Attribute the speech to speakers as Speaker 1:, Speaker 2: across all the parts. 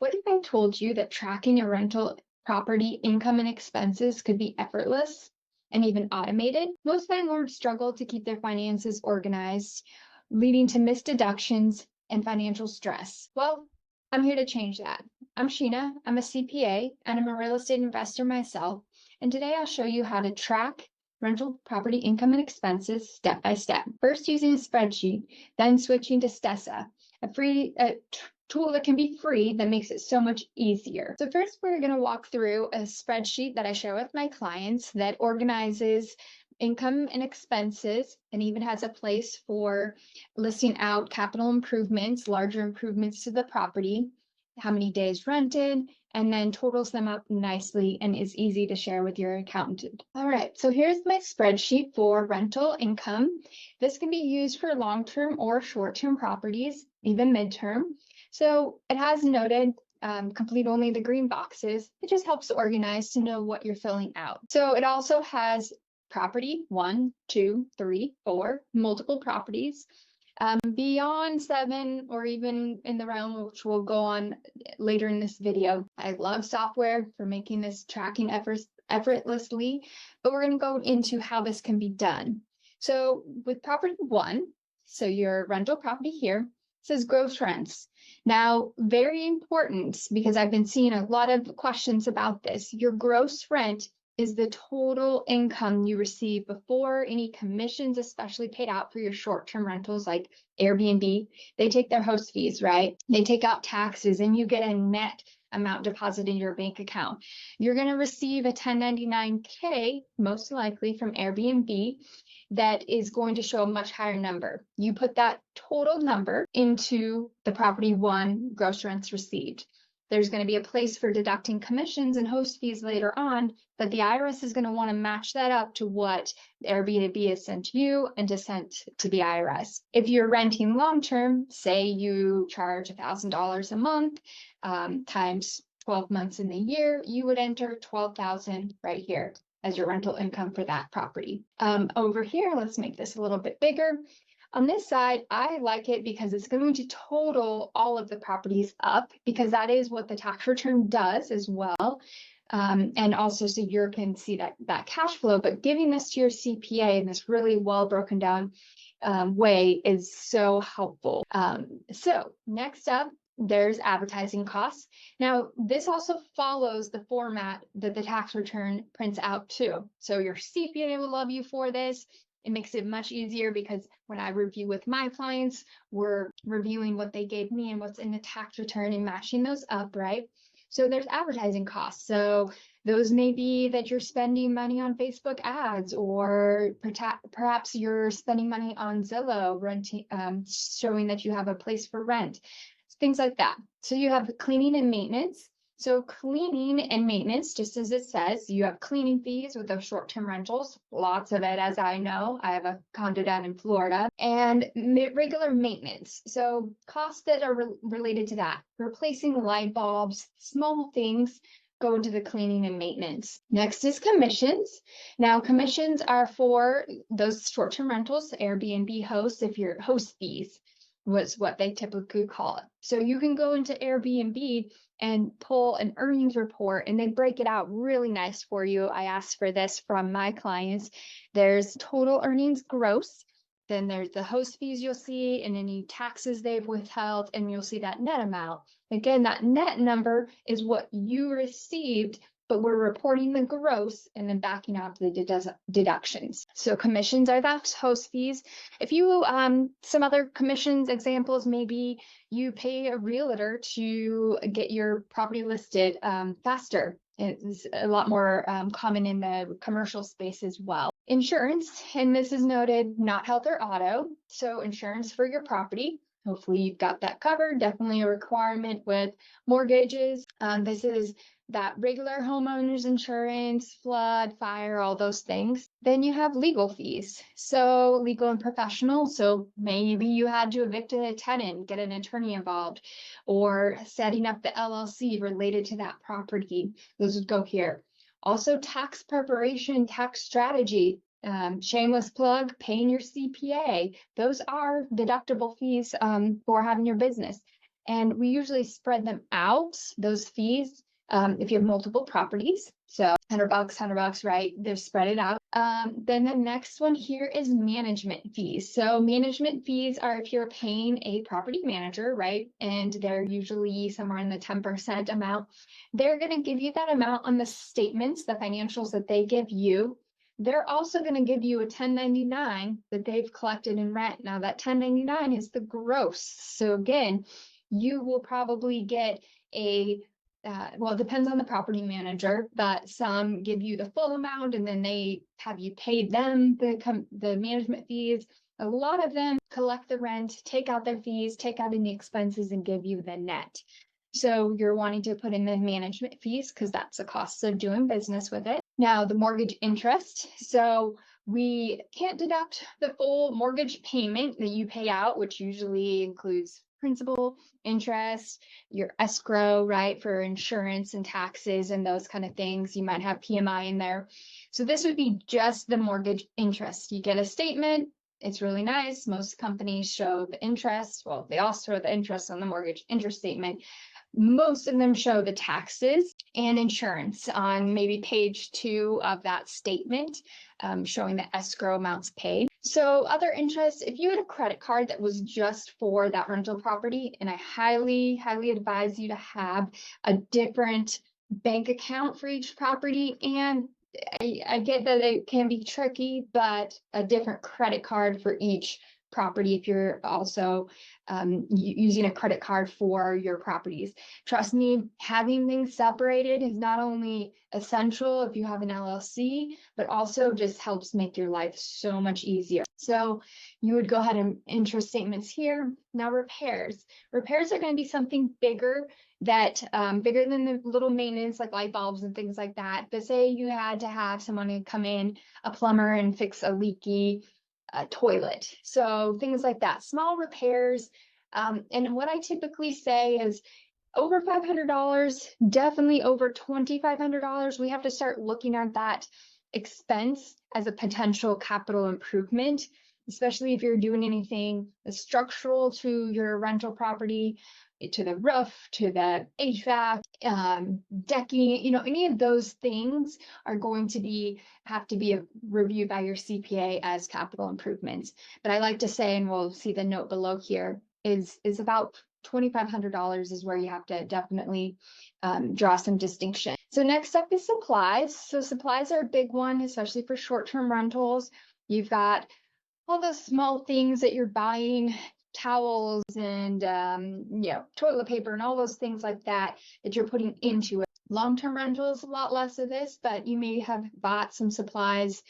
Speaker 1: What if I told you that tracking your rental property income and expenses could be effortless and even automated? Most landlords struggle to keep their finances organized, leading to missed deductions and financial stress. Well, I'm here to change that. I'm Sheena, I'm a CPA, and I'm a real estate investor myself. And today I'll show you how to track rental property income and expenses step by step. First using a spreadsheet, then switching to Stessa, a free tool that can be free that makes it so much easier. So first we're going to walk through a spreadsheet that I share with my clients that organizes income and expenses and even has a place for listing out capital improvements, larger improvements to the property, how many days rented, and then totals them up nicely and is easy to share with your accountant. All right, so here's my spreadsheet for rental income. This can be used for long-term or short-term properties, even midterm. So it has noted complete only the green boxes. It just helps organize to know what you're filling out. So it also has property 1, 2, 3, 4, multiple properties. Beyond 7 or even in the realm, which we'll go on later in this video. I love software for making this tracking effortlessly, but we're going to go into how this can be done. So with property 1, so your rental property here, says gross rents. Now, very important because I've been seeing a lot of questions about this. Your gross rent is the total income you receive before any commissions, especially paid out for your short-term rentals like Airbnb. They take their host fees, right? They take out taxes and you get a net amount deposited in your bank account. You're going to receive a 1099K, most likely from Airbnb, that is going to show a much higher number. You put that total number into the property 1 gross rents received. There's going to be a place for deducting commissions and host fees later on, but the IRS is going to want to match that up to what Airbnb has sent you and to send to the IRS. If you're renting long-term, say you charge $1,000 a month times 12 months in the year, you would enter $12,000 right here as your rental income for that property. Over here, let's make this a little bit bigger. On this side, I like it because it's going to total all of the properties up because that is what the tax return does as well. And also so you can see that cash flow, but giving this to your CPA in this really well broken down way is so helpful. So next up, there's advertising costs. Now, this also follows the format that the tax return prints out too. So your CPA will love you for this. It makes it much easier because when I review with my clients, we're reviewing what they gave me and what's in the tax return and matching those up, right? So there's advertising costs. So those may be that you're spending money on Facebook ads, or perhaps you're spending money on Zillow, renting, showing that you have a place for rent, things like that. So you have cleaning and maintenance. So cleaning and maintenance, just as it says, you have cleaning fees with those short-term rentals, lots of it, as I know. I have a condo down in Florida, and regular maintenance. So costs that are related to that, replacing light bulbs, small things go into the cleaning and maintenance. Next is commissions. Now, commissions are for those short-term rentals, Airbnb hosts, if you're host fees was what they typically call it. So you can go into Airbnb and pull an earnings report and they break it out really nice for you. I asked for this from my clients. There's total earnings gross, then there's the host fees you'll see and any taxes they've withheld, and you'll see that net amount. Again, that net number is what you received, but we're reporting the gross and then backing out the deductions. So commissions are the host fees. If you, some other commissions examples, maybe you pay a realtor to get your property listed faster. It's a lot more common in the commercial space as well. Insurance, and this is noted not health or auto. So insurance for your property. Hopefully you've got that covered. Definitely a requirement with mortgages. This is that regular homeowners insurance, flood, fire, all those things. Then you have legal fees. So legal and professional. So maybe you had to evict a tenant, get an attorney involved, or setting up the LLC related to that property. Those would go here. Also tax preparation, tax strategy. Shameless plug, paying your CPA. Those are deductible fees for having your business. And we usually spread them out, those fees, if you have multiple properties. So $100, right? They're spread it out. Then the next one here is management fees. So management fees are if you're paying a property manager, right? And they're usually somewhere in the 10% amount. They're going to give you that amount on the statements, the financials that they give you. They're also going to give you a 1099 that they've collected in rent. Now that 1099 is the gross. So again, you will probably get well, it depends on the property manager, but some give you the full amount and then they have you pay them the management fees. A lot of them collect the rent, take out their fees, take out any expenses and give you the net. So you're wanting to put in the management fees because that's the cost of doing business with it. Now the mortgage interest. So we can't deduct the full mortgage payment that you pay out, which usually includes principal, interest, your escrow, right, for insurance and taxes and those kind of things. You might have PMI in there. So this would be just the mortgage interest. You get a statement. It's really nice. Most companies show the interest. Well, they all show the interest on the mortgage interest statement. Most of them show the taxes and insurance on maybe page 2 of that statement, showing the escrow amounts paid. So other interest, if you had a credit card that was just for that rental property, and I highly, highly advise you to have a different bank account for each property. And I get that it can be tricky, but a different credit card for each property if you're also using a credit card for your properties. Trust me, having things separated is not only essential if you have an LLC, but also just helps make your life so much easier. So you would go ahead and interest statements here. Now repairs. Repairs are going to be something bigger that bigger than the little maintenance like light bulbs and things like that. But say you had to have someone come in, a plumber, and fix a leaky toilet. So things like that, small repairs. And what I typically say is over $500, definitely over $2,500. We have to start looking at that expense as a potential capital improvement, especially if you're doing anything structural to your rental property, to the roof, to the HVAC, decking, any of those things are going to have to be reviewed by your CPA as capital improvements. But I like to say, and we'll see the note below here, is about $2,500 is where you have to definitely draw some distinction. So next up is supplies. So supplies are a big one, especially for short-term rentals. You've got all those small things that you're buying, towels and toilet paper and all those things like that you're putting into it. Long-term rentals, a lot less of this, but you may have bought some supplies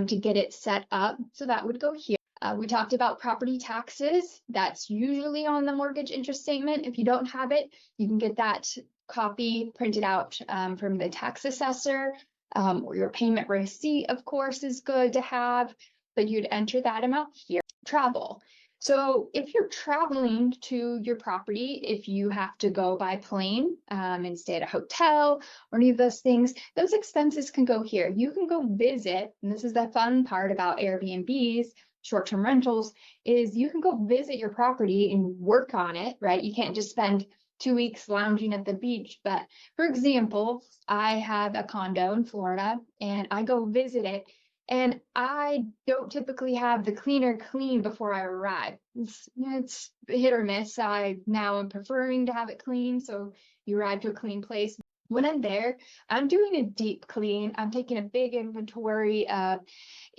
Speaker 1: to get it set up. So that would go here. We talked about property taxes. That's usually on the mortgage interest statement. If you don't have it, you can get that copy printed out from the tax assessor, or your payment receipt, of course, is good to have, but you'd enter that amount here. Travel. So if you're traveling to your property, if you have to go by plane and stay at a hotel or any of those things, those expenses can go here. You can go visit, and this is the fun part about Airbnbs, short-term rentals, is you can go visit your property and work on it, right? You can't just spend 2 weeks lounging at the beach. But for example, I have a condo in Florida and I go visit it. And I don't typically have the cleaner clean before I arrive. It's hit or miss. I now am preferring to have it clean, so you arrive to a clean place. When I'm there, I'm doing a deep clean. I'm taking a big inventory of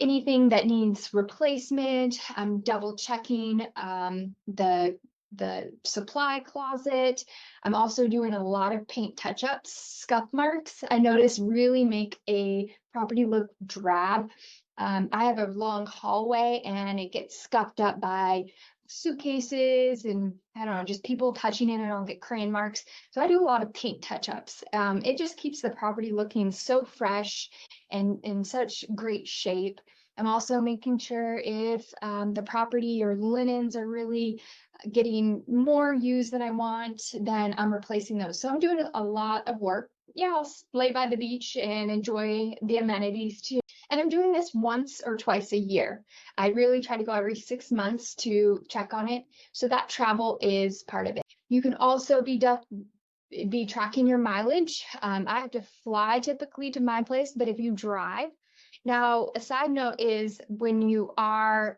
Speaker 1: anything that needs replacement. I'm double checking the supply closet. I'm also doing a lot of paint touch-ups. Scuff marks, I notice, really make a property look drab. I have a long hallway and it gets scuffed up by suitcases and I don't know, just people touching it and I'll get crayon marks. So I do a lot of paint touch-ups. It just keeps the property looking so fresh and in such great shape. I'm also making sure if the property or linens are really getting more used than I want, then I'm replacing those. So I'm doing a lot of work. Yeah, I'll lay by the beach and enjoy the amenities too. And I'm doing this once or twice a year. I really try to go every 6 months to check on it. So that travel is part of it. You can also be tracking your mileage. I have to fly typically to my place, but if you drive, now a side note is when you are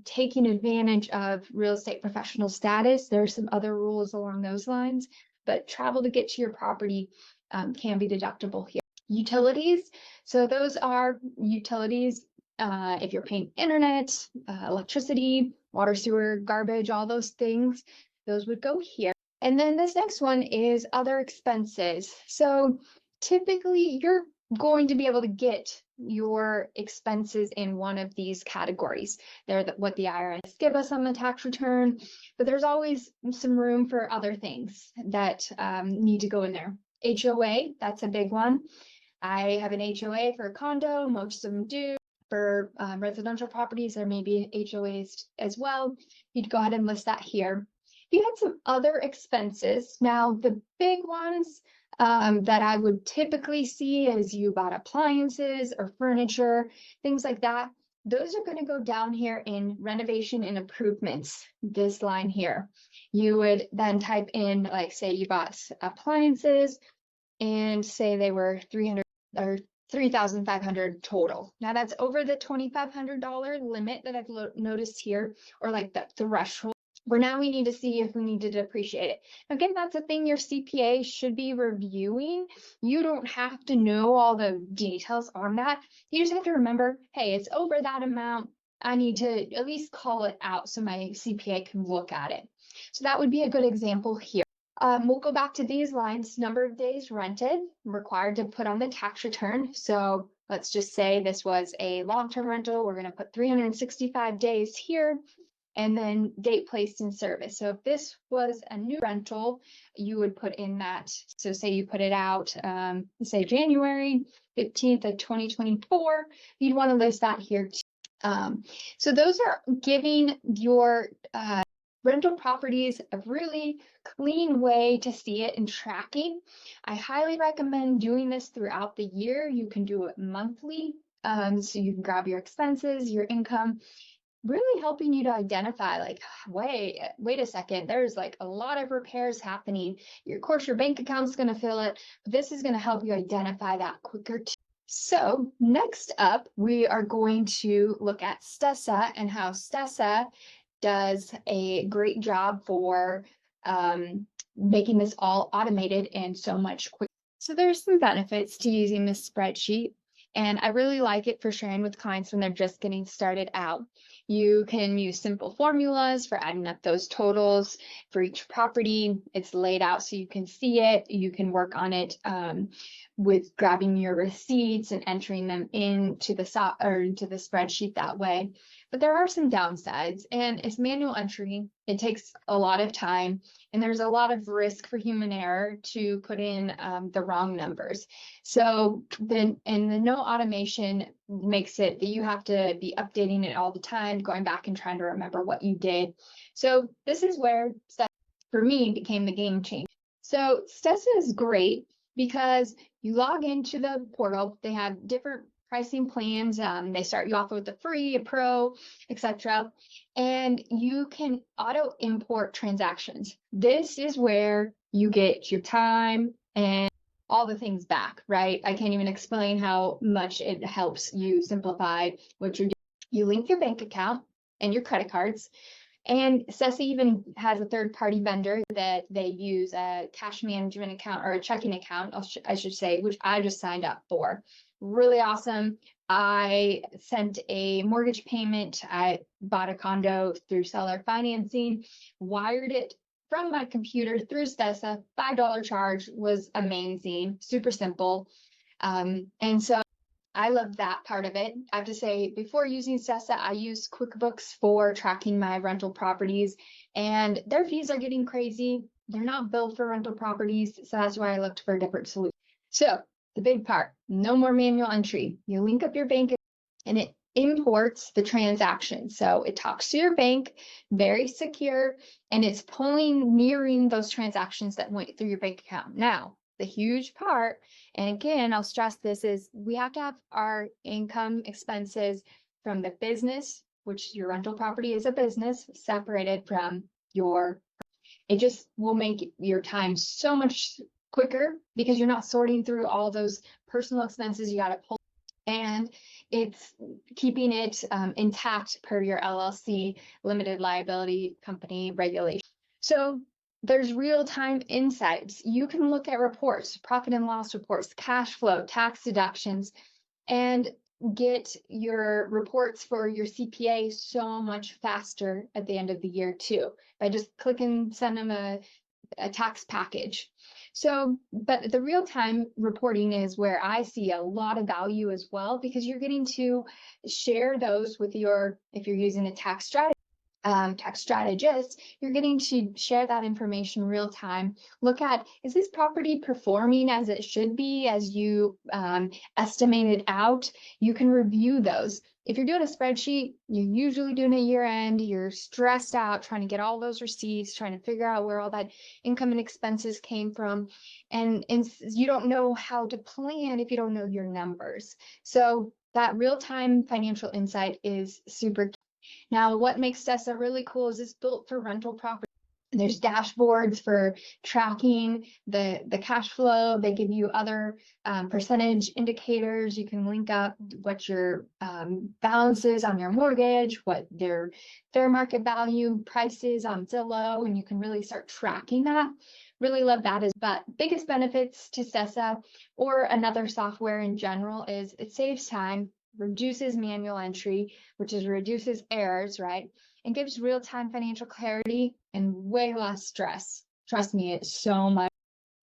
Speaker 1: taking advantage of real estate professional status, there are some other rules along those lines, but travel to get to your property can be deductible here. Utilities, so those are utilities if you're paying internet, electricity, water, sewer, garbage, all those things, those would go here. And then this next one is other expenses. So typically you're going to be able to get your expenses in one of these categories. They're what the IRS give us on the tax return, but there's always some room for other things that need to go in there. HOA, that's a big one. I have an HOA for a condo, most of them do. For residential properties, there may be HOAs as well. You'd go ahead and list that here. You had some other expenses. Now, the big ones that I would typically see is you bought appliances or furniture, things like that. Those are going to go down here in renovation and improvements, this line here. You would then type in, like, say you bought appliances and say they were 300 or 3,500 total. Now that's over the $2,500 limit that I've noticed here, or like the threshold. Where now we need to see if we need to depreciate it. Again, that's a thing your CPA should be reviewing. You don't have to know all the details on that. You just have to remember, hey, it's over that amount. I need to at least call it out so my CPA can look at it. So that would be a good example here. We'll go back to these lines. Number of days rented, required to put on the tax return. So let's just say this was a long-term rental. We're going to put 365 days here, and then date placed in service. So if this was a new rental, you would put in that. So say you put it out, say January 15th of 2024, you'd want to list that here too. So those are giving your rental properties a really clean way to see it in tracking. I highly recommend doing this throughout the year. You can do it monthly. So you can grab your expenses, your income, really helping you to identify, like, wait a second, there's like a lot of repairs happening. Of course, your bank account's going to fill it, but this is going to help you identify that quicker too. So next up, we are going to look at Stessa and how Stessa does a great job for making this all automated and so much quicker. So there's some benefits to using this spreadsheet, and I really like it for sharing with clients when they're just getting started out. You can use simple formulas for adding up those totals for each property. It's laid out so you can see it. You can work on it with grabbing your receipts and entering them into the spreadsheet that way. But there are some downsides, and it's manual entry. It takes a lot of time, and there's a lot of risk for human error to put in the wrong numbers. So the no automation makes it that you have to be updating it all the time, going back and trying to remember what you did. So this is where Stessa, for me, became the game changer. So Stessa is great because you log into the portal. They have different pricing plans. They start you off with a free, a pro, etc. And you can auto import transactions. This is where you get your time and all the things back, right? I can't even explain how much it helps you simplify what you're doing. You link your bank account and your credit cards. And Stessa even has a third-party vendor that they use, a cash management account or a checking account, I should say, which I just signed up for. Really awesome. I sent a mortgage payment. I bought a condo through seller financing, wired it from my computer through Stessa. $5 charge, was amazing, super simple. And so I love that part of it. I have to say, before using Stessa, I used QuickBooks for tracking my rental properties, and their fees are getting crazy. They're not built for rental properties, so that's why I looked for a different solution. So the big part, no more manual entry. You link up your bank and it imports the transaction. So it talks to your bank, very secure, and it's mirroring those transactions that went through your bank account. Now, the huge part, and again, I'll stress this, is we have to have our income expenses from the business, which your rental property is a business, separated from your. It just will make your time so much quicker because you're not sorting through all those personal expenses you got to pull, and it's keeping it intact per your LLC limited liability company regulation. So there's real-time insights. You can look at reports, profit and loss reports, cash flow, tax deductions, and get your reports for your CPA so much faster at the end of the year too, by just clicking send them a tax package. So, but the real-time reporting is where I see a lot of value as well, because you're getting to share those with your, if you're using a tax strategist, you're getting to share that information real time. Look at, is this property performing as it should be, as you estimated out? You can review those. If you're doing a spreadsheet, you're usually doing a year end, you're stressed out trying to get all those receipts, trying to figure out where all that income and expenses came from. And you don't know how to plan if you don't know your numbers. So that real-time financial insight is super. Now, what makes Stessa really cool is it's built for rental property. There's dashboards for tracking the cash flow. They give you other percentage indicators. You can link up what your balance is on your mortgage, what their fair market value price is on Zillow, and you can really start tracking that. Really love that. But biggest benefits to Stessa or another software in general is it saves time, reduces manual entry, which is reduces errors, right? And gives real-time financial clarity and way less stress. Trust me, it's so much.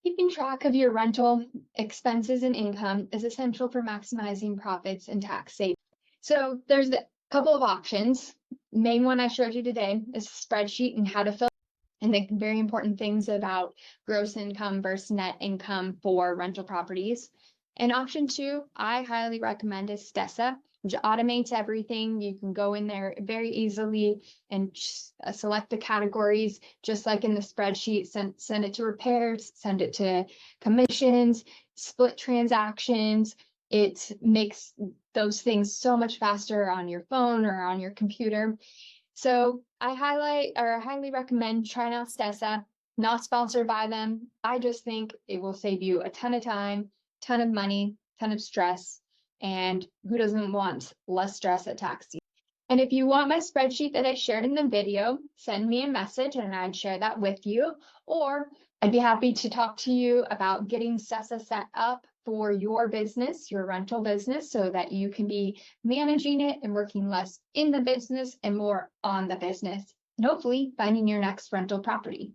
Speaker 1: Keeping track of your rental expenses and income is essential for maximizing profits and tax savings. So there's a couple of options. Main one I showed you today is a spreadsheet and how to fill, and the very important things about gross income versus net income for rental properties. And option 2, I highly recommend, is Stessa, which automates everything. You can go in there very easily and select the categories, just like in the spreadsheet, send it to repairs, send it to commissions, split transactions. It makes those things so much faster on your phone or on your computer. So I highly recommend trying out Stessa. Not sponsored by them. I just think it will save you a ton of time, ton of money, ton of stress, and who doesn't want less stress at tax season? And if you want my spreadsheet that I shared in the video, send me a message and I'd share that with you. Or I'd be happy to talk to you about getting Stessa set up for your business, your rental business, so that you can be managing it and working less in the business and more on the business, and hopefully finding your next rental property.